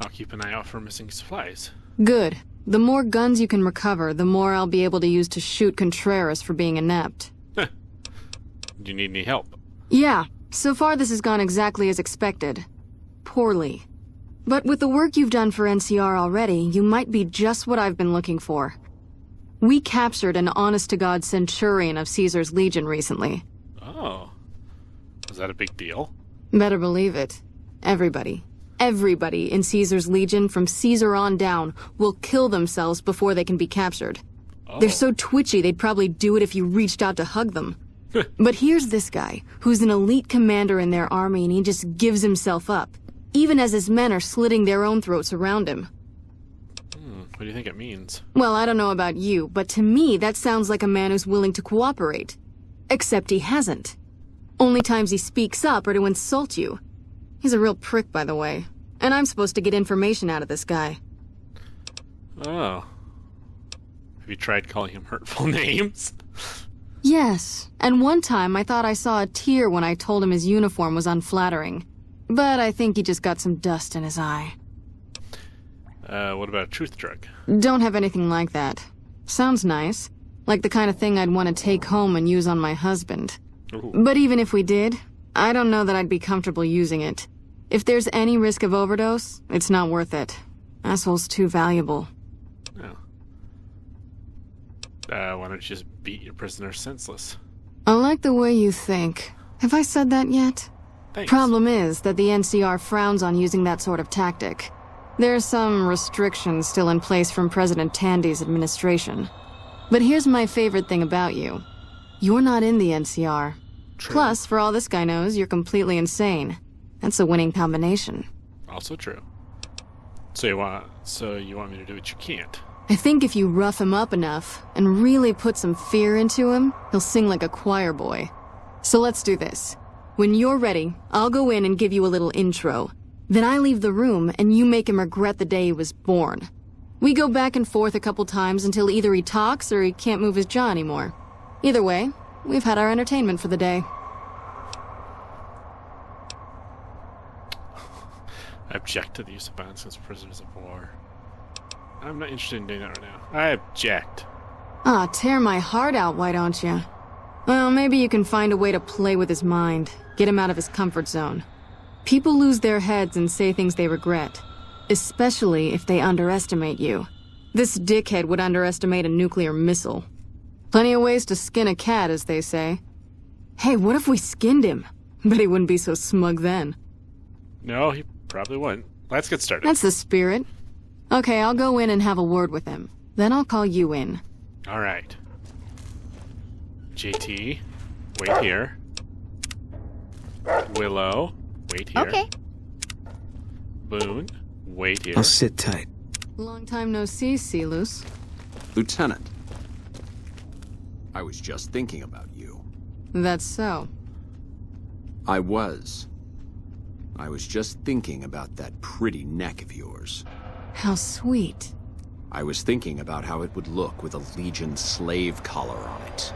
I'll keep an eye out for missing supplies. Good. The more guns you can recover, the more I'll be able to use to shoot Contreras for being inept. Do you need any help? Yeah. So far this has gone exactly as expected. Poorly. But with the work you've done for NCR already, you might be just what I've been looking for. We captured an honest-to-God centurion of Caesar's Legion recently. Oh. Was that a big deal? Better believe it. Everybody in Caesar's Legion from Caesar on down will kill themselves before they can be captured. Oh. They're so twitchy they'd probably do it if you reached out to hug them. But here's this guy, who's an elite commander in their army, and he just gives himself up, even as his men are slitting their own throats around him. What do you think it means? Well, I don't know about you, but to me that sounds like a man who's willing to cooperate. Except he hasn't. Only times he speaks up are to insult you. He's a real prick, by the way. And I'm supposed to get information out of this guy. Oh. Have you tried calling him hurtful names? Yes, and one time I thought I saw a tear when I told him his uniform was unflattering. But I think he just got some dust in his eye. What about a truth drug? Don't have anything like that. Sounds nice. Like the kind of thing I'd want to take home and use on my husband. Ooh. But even if we did, I don't know that I'd be comfortable using it. If there's any risk of overdose, it's not worth it. Asshole's too valuable. Oh. Why don't you just beat your prisoner senseless? I like the way you think. Have I said that yet? Thanks. Problem is that the NCR frowns on using that sort of tactic. There are some restrictions still in place from President Tandy's administration. But here's my favorite thing about you. You're not in the NCR. True. Plus, for all this guy knows, you're completely insane. That's a winning combination. Also true. So you want me to do what you can't? I think if you rough him up enough and really put some fear into him, he'll sing like a choir boy. So let's do this. When you're ready, I'll go in and give you a little intro. Then I leave the room and you make him regret the day he was born. We go back and forth a couple times until either he talks or he can't move his jaw anymore. Either way, we've had our entertainment for the day. I object to the use of violence against prisoners of war. I'm not interested in doing that right now. I object. Ah, tear my heart out, why don't you? Well, maybe you can find a way to play with his mind, get him out of his comfort zone. People lose their heads and say things they regret, especially if they underestimate you. This dickhead would underestimate a nuclear missile. Plenty of ways to skin a cat, as they say. Hey, what if we skinned him? Bet he wouldn't be so smug then. No, he probably wouldn't. Let's get started. That's the spirit. Okay, I'll go in and have a word with him. Then I'll call you in. All right. JT, wait here. Willow, wait here. Okay. Boone, wait here. I'll sit tight. Long time no see, Silus. Lieutenant, I was just thinking about you. That's so. I was just thinking about that pretty neck of yours. How sweet. I was thinking about how it would look with a Legion slave collar on it.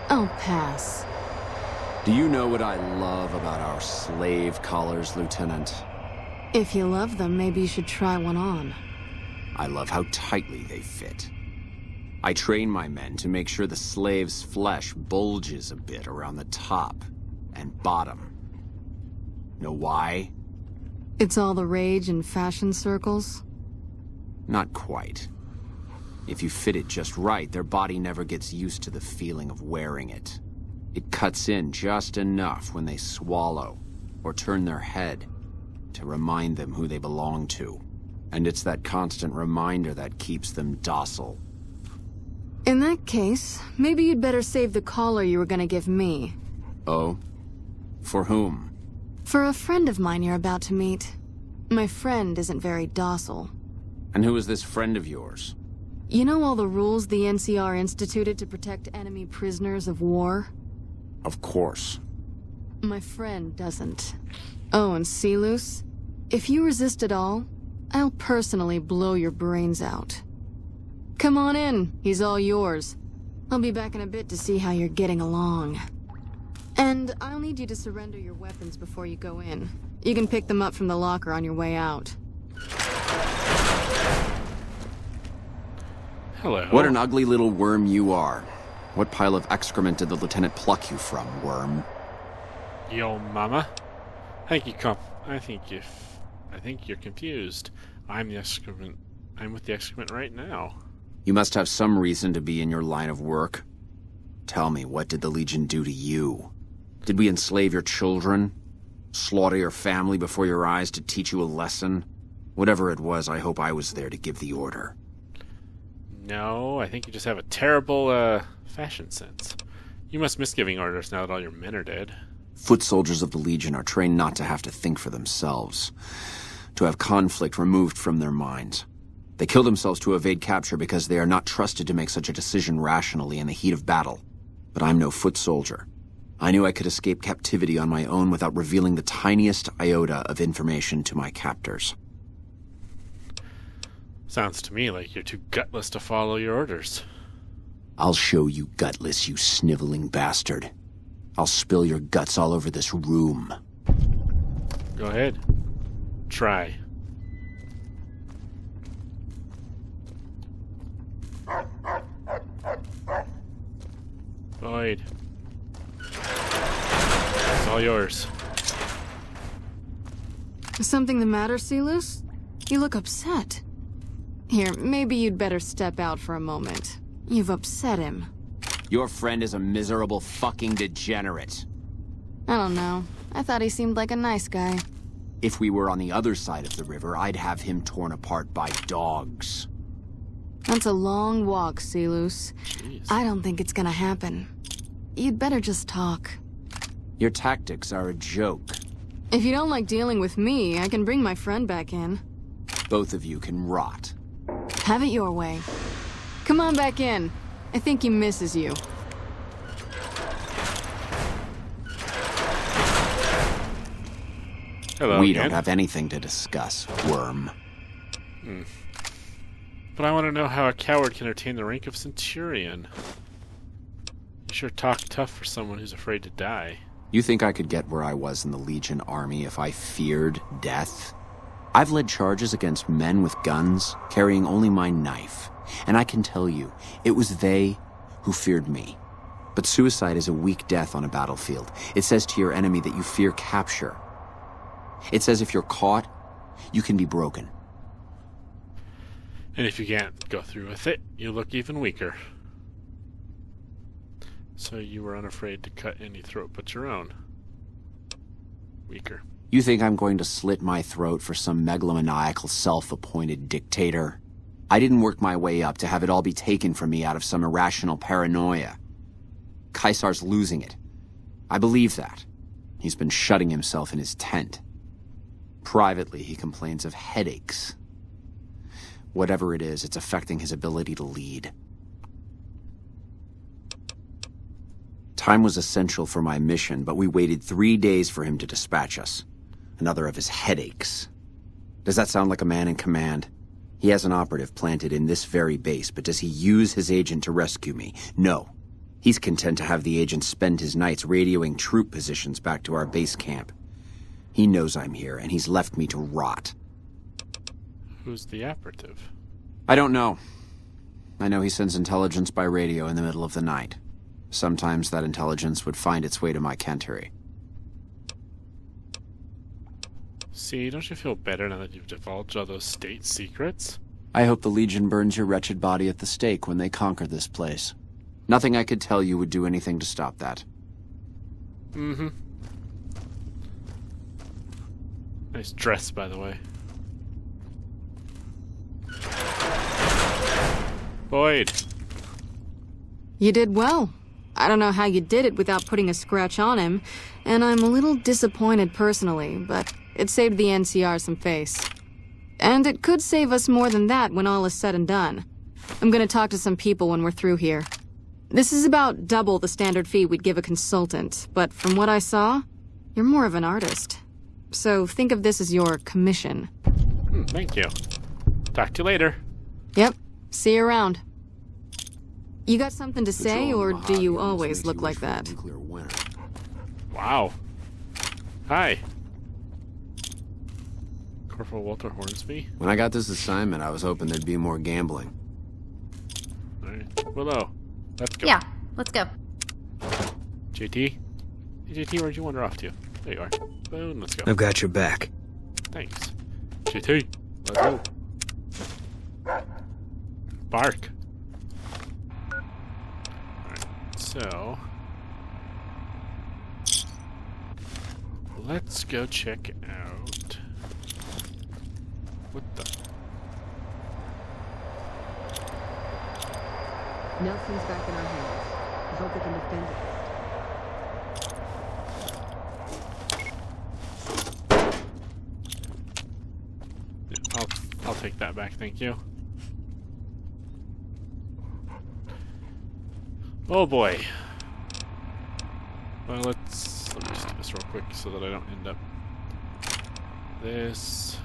I'll pass. Do you know what I love about our slave collars, Lieutenant? If you love them, maybe you should try one on. I love how tightly they fit. I train my men to make sure the slave's flesh bulges a bit around the top and bottom. Know why? It's all the rage in fashion circles? Not quite. If you fit it just right, their body never gets used to the feeling of wearing it. It cuts in just enough when they swallow or turn their head to remind them who they belong to. And it's that constant reminder that keeps them docile. In that case, maybe you'd better save the collar you were gonna give me. Oh? For whom? For a friend of mine you're about to meet. My friend isn't very docile. And who is this friend of yours? You know all the rules the NCR instituted to protect enemy prisoners of war? Of course. My friend doesn't. Oh, and Silus, if you resist at all, I'll personally blow your brains out. Come on in, he's all yours. I'll be back in a bit to see how you're getting along. And I'll need you to surrender your weapons before you go in. You can pick them up from the locker on your way out. Hello. What an ugly little worm you are. What pile of excrement did the lieutenant pluck you from, worm? Yo, mama. I think you're confused. I'm the excrement. I'm with the excrement right now. You must have some reason to be in your line of work. Tell me, what did the Legion do to you? Did we enslave your children? Slaughter your family before your eyes to teach you a lesson? Whatever it was, I hope I was there to give the order. No, I think you just have a terrible, fashion sense. You must miss giving orders now that all your men are dead. Foot soldiers of the Legion are trained not to have to think for themselves, to have conflict removed from their minds. They kill themselves to evade capture because they are not trusted to make such a decision rationally in the heat of battle. But I'm no foot soldier. I knew I could escape captivity on my own without revealing the tiniest iota of information to my captors. Sounds to me like you're too gutless to follow your orders. I'll show you gutless, you sniveling bastard. I'll spill your guts all over this room. Go ahead. Try. Boyd. It's all yours. Is something the matter, Silus? You look upset. Here, maybe you'd better step out for a moment. You've upset him. Your friend is a miserable fucking degenerate. I don't know. I thought he seemed like a nice guy. If we were on the other side of the river, I'd have him torn apart by dogs. That's a long walk, Silus. Jeez. I don't think it's gonna happen. You'd better just talk. Your tactics are a joke. If you don't like dealing with me, I can bring my friend back in. Both of you can rot. Have it your way. Come on back in. I think he misses you. Hello We again. don't have anything to discuss, worm. But I want to know how a coward can attain the rank of Centurion. You sure talk tough for someone who's afraid to die. You think I could get where I was in the Legion army if I feared death? I've led charges against men with guns, carrying only my knife. And I can tell you, it was they who feared me. But suicide is a weak death on a battlefield. It says to your enemy that you fear capture. It says if you're caught, you can be broken. And if you can't go through with it, you look even weaker. So you were unafraid to cut any throat but your own. Weaker. You think I'm going to slit my throat for some megalomaniacal self-appointed dictator? I didn't work my way up to have it all be taken from me out of some irrational paranoia. Caesar's losing it. I believe that. He's been shutting himself in his tent. Privately, he complains of headaches. Whatever it is, it's affecting his ability to lead. Time was essential for my mission, but we waited 3 days for him to dispatch us. Another of his headaches. Does that sound like a man in command? He has an operative planted in this very base, but does he use his agent to rescue me? No. He's content to have the agent spend his nights radioing troop positions back to our base camp. He knows I'm here, and he's left me to rot. Who's the operative? I don't know. I know he sends intelligence by radio in the middle of the night. Sometimes that intelligence would find its way to my cantery. See, don't you feel better now that you've divulged all those state secrets? I hope the Legion burns your wretched body at the stake when they conquer this place. Nothing I could tell you would do anything to stop that. Mm-hmm. Nice dress, by the way. Boyd. You did well. I don't know how you did it without putting a scratch on him, and I'm a little disappointed personally, but it saved the NCR some face. And it could save us more than that when all is said and done. I'm gonna talk to some people when we're through here. This is about double the standard fee we'd give a consultant, but from what I saw, you're more of an artist. So think of this as your commission. Thank you. Talk to you later. Yep, see you around. You got something to say, or do you always look like that? Wow. Hi. Corporal Walter Hornsby? When I got this assignment, I was hoping there'd be more gambling. Willow, let's go. Yeah, let's go. JT? Hey, JT, where'd you wander off to? There you are. Boone, let's go. I've got your back. Thanks. JT, let's go. Bark. Alright, so... let's go check out... what the... Nelson's back in our hands. I hope we can defend it. I'll take that back, thank you. Oh boy. Well, let me just do this real quick so that I don't end up this.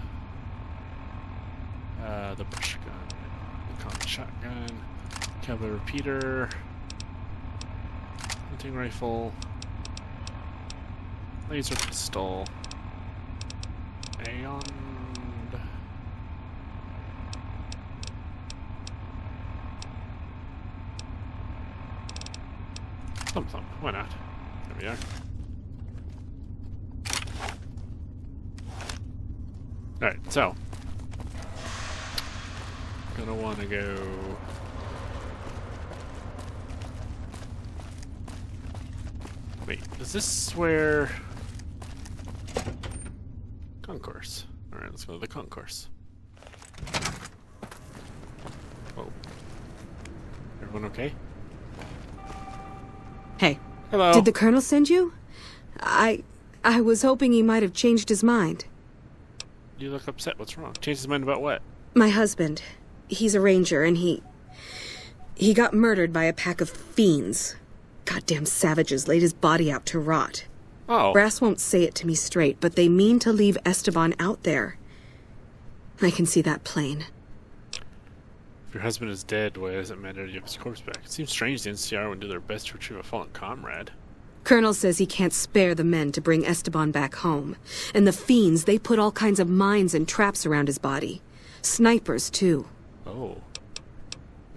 The brush gun, the common shotgun, cavalry repeater, hunting rifle, laser pistol, and thump. Why not? There we are. Alright, so gonna wanna go wait, is this where concourse? Alright, let's go to the concourse. Whoa. Everyone okay? Hey. Hello. Did the Colonel send you? I was hoping he might have changed his mind. You look upset. What's wrong? Changed his mind about what? My husband. He's a ranger, and he got murdered by a pack of fiends. Goddamn savages laid his body out to rot. Oh. Brass won't say it to me straight, but they mean to leave Esteban out there. I can see that plain. If your husband is dead, why does it matter to you have his corpse back? It seems strange the NCR would do their best to retrieve a fallen comrade. Colonel says he can't spare the men to bring Esteban back home. And the fiends, they put all kinds of mines and traps around his body. Snipers, too. Oh.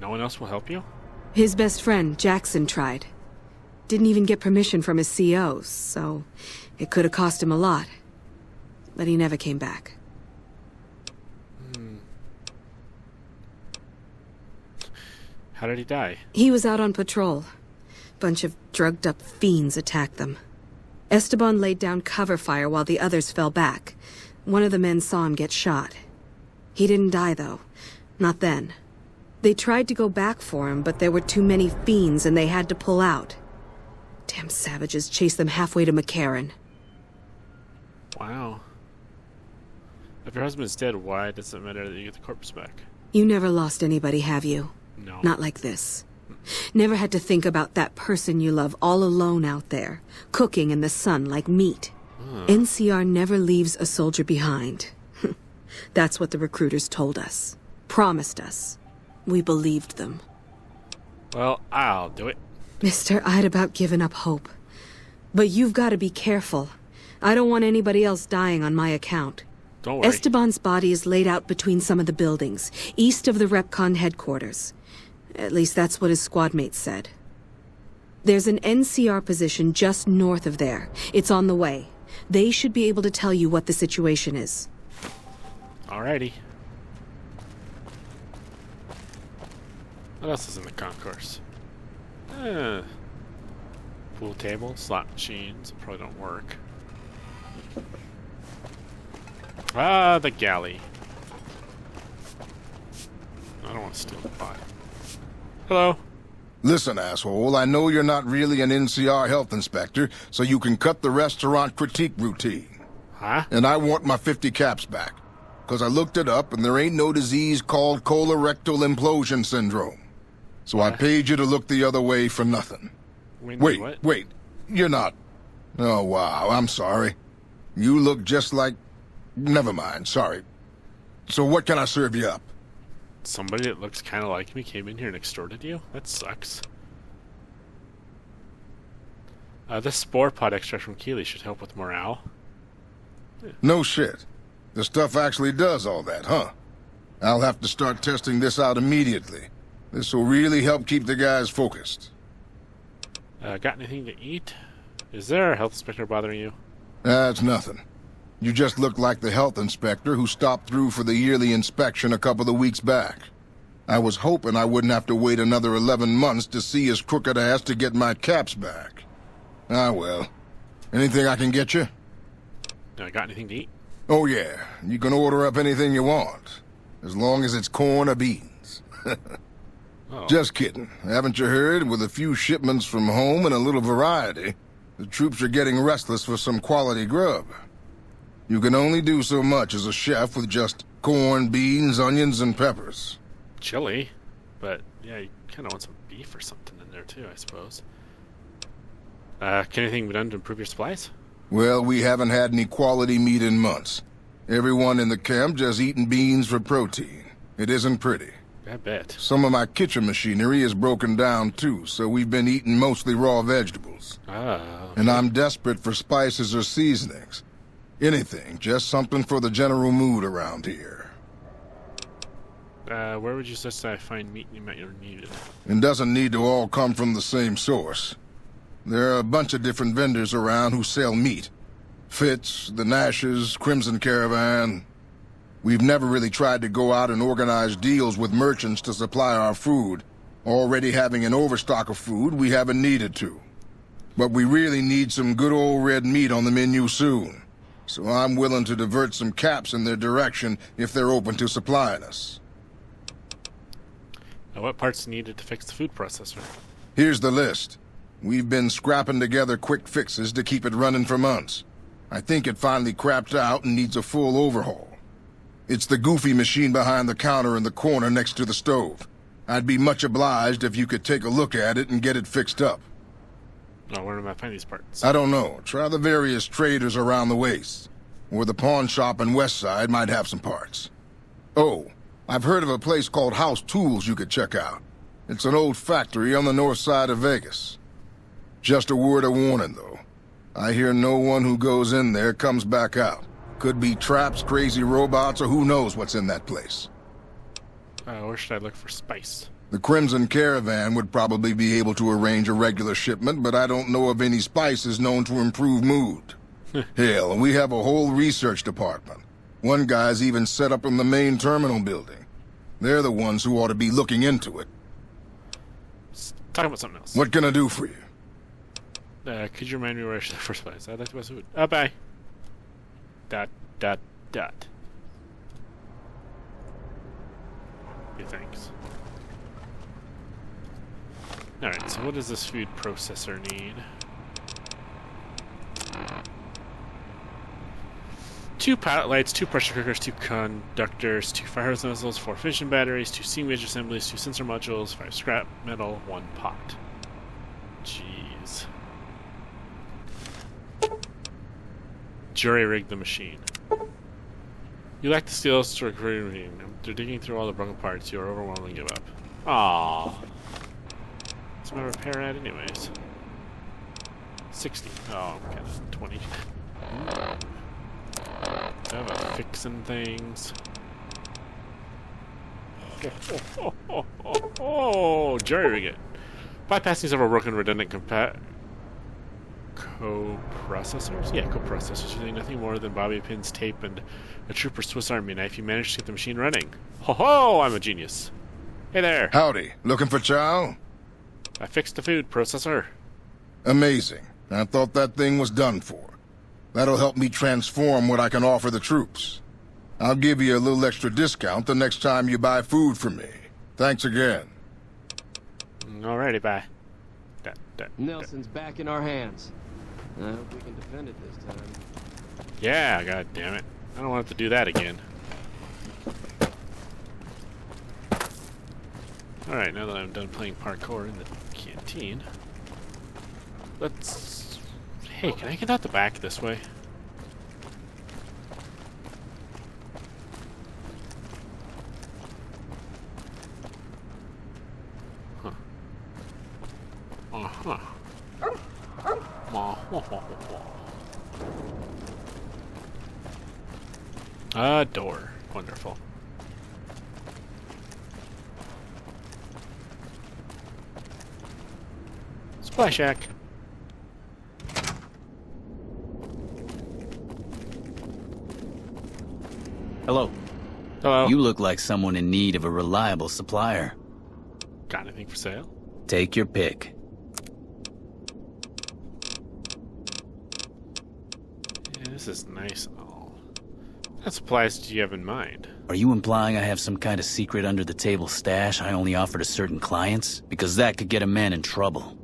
No one else will help you? His best friend, Jackson, tried. Didn't even get permission from his CO, so it could have cost him a lot. But he never came back. How did he die? He was out on patrol. Bunch of drugged-up fiends attacked them. Esteban laid down cover fire while the others fell back. One of the men saw him get shot. He didn't die, though. Not then. They tried to go back for him, but there were too many fiends and they had to pull out. Damn savages chased them halfway to McCarran. Wow. If your husband's dead, why does it matter that you get the corpse back? You never lost anybody, have you? No. Not like this. Never had to think about that person you love all alone out there, cooking in the sun like meat. NCR never leaves a soldier behind. That's what the recruiters told us. Promised us. We believed them. Well, I'll do it. Mister, I'd about given up hope. But you've got to be careful. I don't want anybody else dying on my account. Don't worry. Esteban's body is laid out between some of the buildings, east of the Repcon headquarters. At least that's what his squad mates said. There's an NCR position just north of there. It's on the way. They should be able to tell you what the situation is. Alrighty. What else is in the concourse? Pool table, slot machines. Probably don't work. Ah, the galley. I don't want to steal the pot. Hello. Listen, asshole, I know you're not really an NCR health inspector, so you can cut the restaurant critique routine. Huh? And I want my 50 caps back. Because I looked it up, and there ain't no disease called colorectal implosion syndrome. So I paid you to look the other way for nothing. Wait, you're not... Oh, wow, I'm sorry. You look just like... Never mind, sorry. So what can I serve you up? Somebody that looks kind of like me came in here and extorted you? That sucks. This spore pod extract from Keeley should help with morale. Yeah. No shit. The stuff actually does all that, huh? I'll have to start testing this out immediately. This will really help keep the guys focused. Got anything to eat? Is there a health inspector bothering you? That's nothing. You just look like the health inspector who stopped through for the yearly inspection a couple of weeks back. I was hoping I wouldn't have to wait another 11 months to see his crooked ass to get my caps back. Ah, well. Anything I can get you? Got anything to eat? Oh, yeah. You can order up anything you want. As long as it's corn or beans. Oh. Just kidding. Haven't you heard? With a few shipments from home and a little variety, the troops are getting restless for some quality grub. You can only do so much as a chef with just corn, beans, onions, and peppers. Chili? But, yeah, you kind of want some beef or something in there, too, I suppose. Can anything be done to improve your supplies? Well, we haven't had any quality meat in months. Everyone in the camp just eating beans for protein. It isn't pretty. I bet. Some of my kitchen machinery is broken down, too, so we've been eating mostly raw vegetables. Ah. And I'm desperate for spices or seasonings. Anything, just something for the general mood around here. Where would you suggest I find meat you might need it? It doesn't need to all come from the same source. There are a bunch of different vendors around who sell meat. Fitz, the Nashes, Crimson Caravan. We've never really tried to go out and organize deals with merchants to supply our food. Already having an overstock of food, we haven't needed to. But we really need some good old red meat on the menu soon. So I'm willing to divert some caps in their direction if they're open to supplying us. Now, what parts needed to fix the food processor? Here's the list. We've been scrapping together quick fixes to keep it running for months. I think it finally crapped out and needs a full overhaul. It's the goofy machine behind the counter in the corner next to the stove. I'd be much obliged if you could take a look at it and get it fixed up. Oh, where am I finding these parts? I don't know. Try the various traders around the waste. Or the pawn shop in Westside might have some parts. Oh, I've heard of a place called House Tools you could check out. It's an old factory on the north side of Vegas. Just a word of warning, though. I hear no one who goes in there comes back out. Could be traps, crazy robots, or who knows what's in that place. Where should I look for spice? The Crimson Caravan would probably be able to arrange a regular shipment, but I don't know of any spices known to improve mood. Hell, we have a whole research department. One guy's even set up in the main terminal building. They're the ones who ought to be looking into it. Talking about something else. What can I do for you? Could you remind me where I should look for spice? I'd like to buy some food. Bye. ... Okay, thanks. Alright, so what does this food processor need? 2 pilot lights, 2 pressure cookers, 2 conductors, 2 fire hose nozzles, 4 fission batteries, 2 steam gauge assemblies, 2 sensor modules, 5 scrap metal, 1 pot. Jeez. Jury-rigged the machine. You lack the skills to recruit a routine. After digging through all the broken parts, you are overwhelmed and give up. Aww. What's my repair at anyways? 60. Oh, I'm kind of 20. I'm fixing things. Oh, jury-rig it. Bypassing several broken redundant coprocessors? Yeah, coprocessors using nothing more than bobby pins, tape, and a trooper's Swiss Army knife. You managed to get the machine running. Ho-ho! I'm a genius. Hey there. Howdy. Looking for chow? I fixed the food processor. Amazing. I thought that thing was done for. That'll help me transform what I can offer the troops. I'll give you a little extra discount the next time you buy food from me. Thanks again. Alrighty, bye. Nelson's back in our hands. I hope we can defend it this time. Yeah, god damn it. I don't want to do that again. Alright, now that I'm done playing parkour in the canteen, let's... Hey, can I get out the back this way? Huh. Uh-huh. A door. Wonderful. Supply shack. Hello. Hello. You look like someone in need of a reliable supplier. Got anything for sale? Take your pick. Yeah, this is nice and all. What supplies do you have in mind? Are you implying I have some kind of secret under-the-table stash I only offer to certain clients? Because that could get a man in trouble.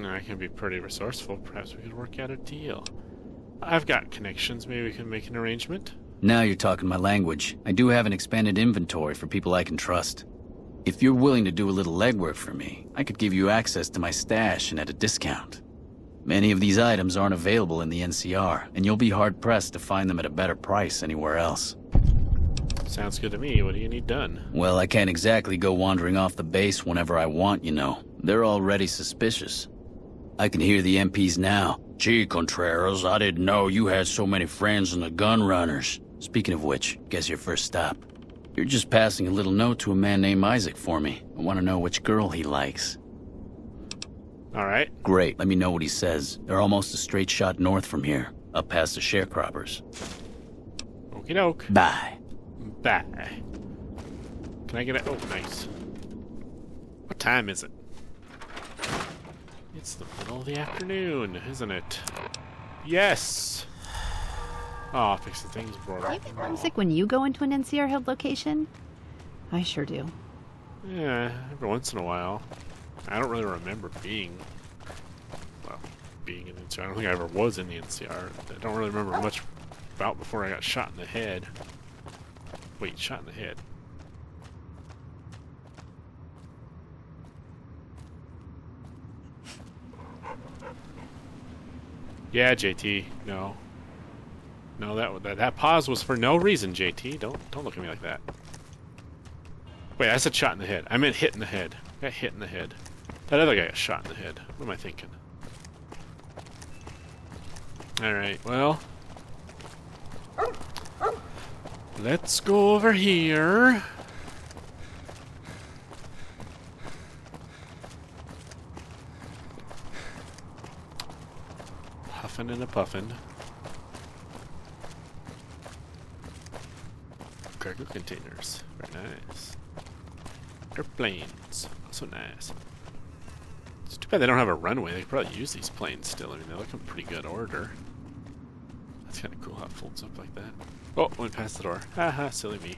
I can be pretty resourceful. Perhaps we could work out a deal. I've got connections. Maybe we can make an arrangement? Now you're talking my language. I do have an expanded inventory for people I can trust. If you're willing to do a little legwork for me, I could give you access to my stash and at a discount. Many of these items aren't available in the NCR, and you'll be hard-pressed to find them at a better price anywhere else. Sounds good to me. What do you need done? Well, I can't exactly go wandering off the base whenever I want, you know. They're already suspicious. I can hear the MPs now. Gee, Contreras, I didn't know you had so many friends in the gun runners. Speaking of which, guess your first stop. You're just passing a little note to a man named Isaac for me. I want to know which girl he likes. Alright. Great, let me know what he says. They're almost a straight shot north from here, up past the sharecroppers. Okie doke. Bye. Bye. Can I get it? Oh, nice. What time is it? It's the middle of the afternoon, isn't it? Yes! Oh, fix the things brought You get homesick when you go into an NCR held location? I sure do. Yeah, every once in a while. I don't really remember being in the NCR. I don't think I ever was in the NCR. I don't really remember much about before I got shot in the head. Wait, shot in the head. Yeah, JT. No. No, that pause was for no reason, JT. Don't look at me like that. Wait, I said shot in the head. I meant hit in the head. I got hit in the head. That other guy got shot in the head. What am I thinking? Alright, well. Let's go over here. Huffing and a puffin'. Cargo containers. Very nice. Airplanes. Also nice. It's too bad they don't have a runway. They could probably use these planes still. I mean, they look in pretty good order. That's kind of cool how it folds up like that. Oh, went past the door. Haha, silly me.